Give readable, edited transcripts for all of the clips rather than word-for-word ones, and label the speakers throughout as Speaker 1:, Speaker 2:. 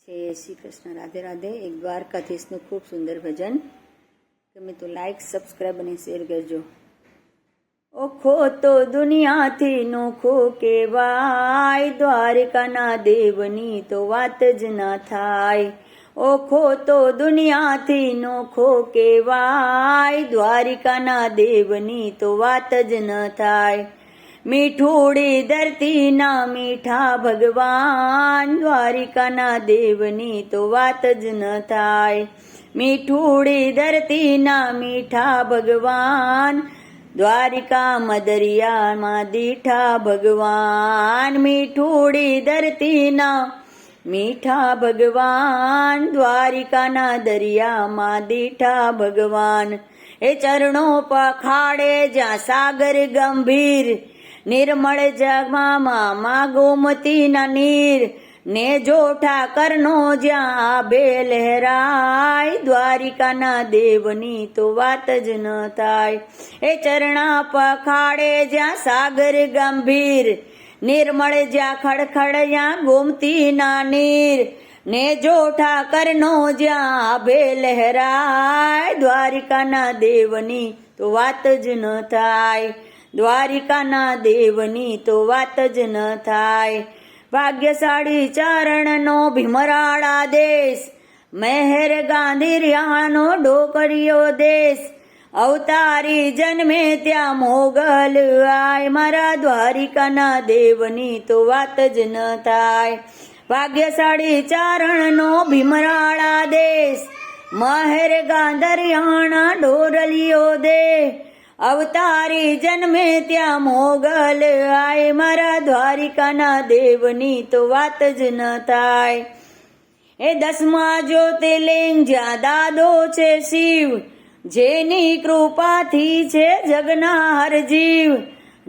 Speaker 1: जय श्री कृष्ण। राधे राधे। एक દ્વારકાધીશનું ખૂબ સુંદર ભજન ગમે તો લાઈક સબસ્ક્રાઈબ અને શેર કરજો। ઓખો તો દુનિયાથી નોખો કેવાય, દ્વારકાના દેવની તો વાત જ ના થાય। ઓખો તો દુનિયાથી નોખો કેવાય, દ્વારકાના દેવની તો વાત જ ન થાય। મીઠુડી ધરતીના મીઠા ભગવાન, દ્વારિકાના દેવની તો વાત જ ન થાય। મીઠુડી ધરતીના મીઠા ભગવાન, દ્વારિકામાં દરિયામાં દીઠા ભગવાન। મીઠુડી ધરતીના મીઠા ભગવાન, દ્વારિકાના દરિયામાં દીઠા ભગવાન। એ ચરણો પખાડે જ્યાં સાગર ગંભીર, નિર્મળ જગમાં ગોમતીના નીર। ને જોઠા કરનો જ્યાં બે લહેરાય, દ્વારિકાના દેવની તો વાત જ ન થાય। એ ચરણા પખાડે જ્યાં સાગર ગંભીર, નિર્મળ જ્યાં ખડખડ જ્યાં ગોમતીના નીર। ને જોઠા કરનો જ્યાં બે લહેરાય, દ્વારિકાના દેવની તો વાત જ ન થાય। દ્વારિકાના દેવની તો વાત જ ન થાય। ભાગ્યશાળી ચરણનો ભીમરાળા દેશ, મહેર ગાંધીરિયાનો ડોકરીયો દેશ। અવતારી જન્મે ત્યાં મોગલ આય, મારા દ્વારિકાના દેવની તો વાત જ ન થાય। ભાગ્યશાળી ચારણનો ભીમરાળા દેશ, મહેર ગાંધરિયાણા ડોરલિયો દેહ। અવતારી જન્મે ત્યાં મોગલ આય, મારા દ્વારિકાના દેવની તો વાત જ ન થાય। એ 10મા જ્યોતિર્લિંગ જ્યાં દાદો છે શિવ, જેની કૃપાથી છે જગના હર જીવ।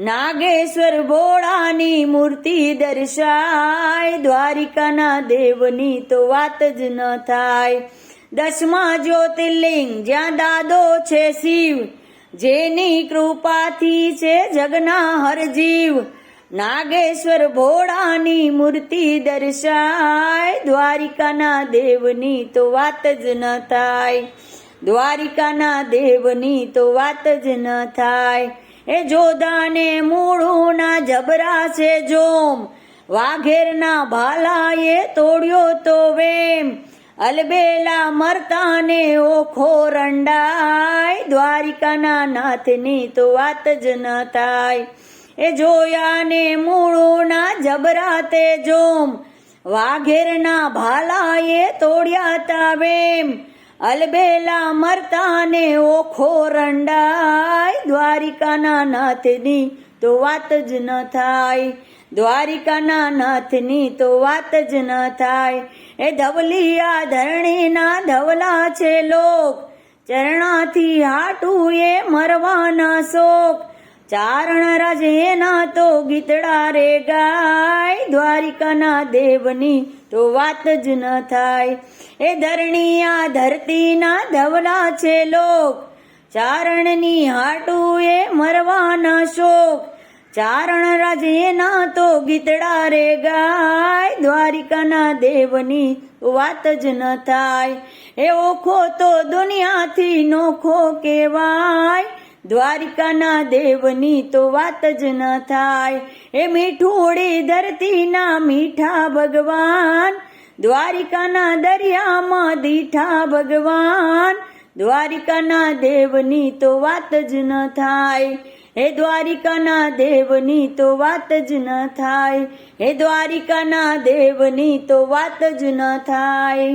Speaker 1: નાગેશ્વર ભોળાની મૂર્તિ દર્શાય, દ્વારિકાના દેવની તો વાત જ ન થાય। 10મા જ્યોતિર્લિંગ જ્યાં દાદો છે શિવ, જેની કૃપાથી છે જગના હર જીવ। નાગેશ્વર ભોળાની મૂર્તિ દર્શાય, દ્વારિકાના દેવની તો વાત જ ન થાય। દ્વારિકાના દેવની તો વાત જ ન થાય। એ જોધાને મૂળુના જબરા છે જોમ, વાઘેરના ભાલાએ તોડ્યો તો વેમ। અલબેલા મરતાને ઓખો રંડાય, દ્વારિકાના નાથની તો વાત જ ન થાય। એ જોયાને મૂળુના જબરા તે જોમ, વાઘેરના ભાલાએ તોડ્યા તા વેમ। અલબેલા મરતાને ઓખો રંડાય, દ્વારિકાના નાથની તો વાત જ ન થાય। દ્વારિકાના નાથની તો વાત જ ન થાય। એ ધવલિયા ધરણીના ધવલા છે લોક, ચરણાથી હાટું એ મરવાના શોક। ચારણ રાજ એના તો ગીતડા રે ગાય, દ્વારિકાના દેવની તો વાત જ ન થાય। એ ધરણીયા ધરતીના ધવલા છે લોક, ચારણની હાટું એ મરવાના શોક। ચારણ રાજ એના તો ગીતડા રે ગાય, દ્વારિકાના દેવની વાત જ ન થાય। એ ઓખો તો દુનિયાથી નોખો કેવાય, દ્વારિકાના દેવની તો વાત જ ન થાય। એ મીઠુડી ધરતીના મીઠા ભગવાન, દ્વારિકાના દરિયામાં દીઠા ભગવાન। દ્વારિકાના દેવની તો વાત જ ન થાય। હે દ્વારિકાના દેવની તો વાત જ ન થાય। હે દ્વારિકાના દેવની તો વાત જ ન થાય।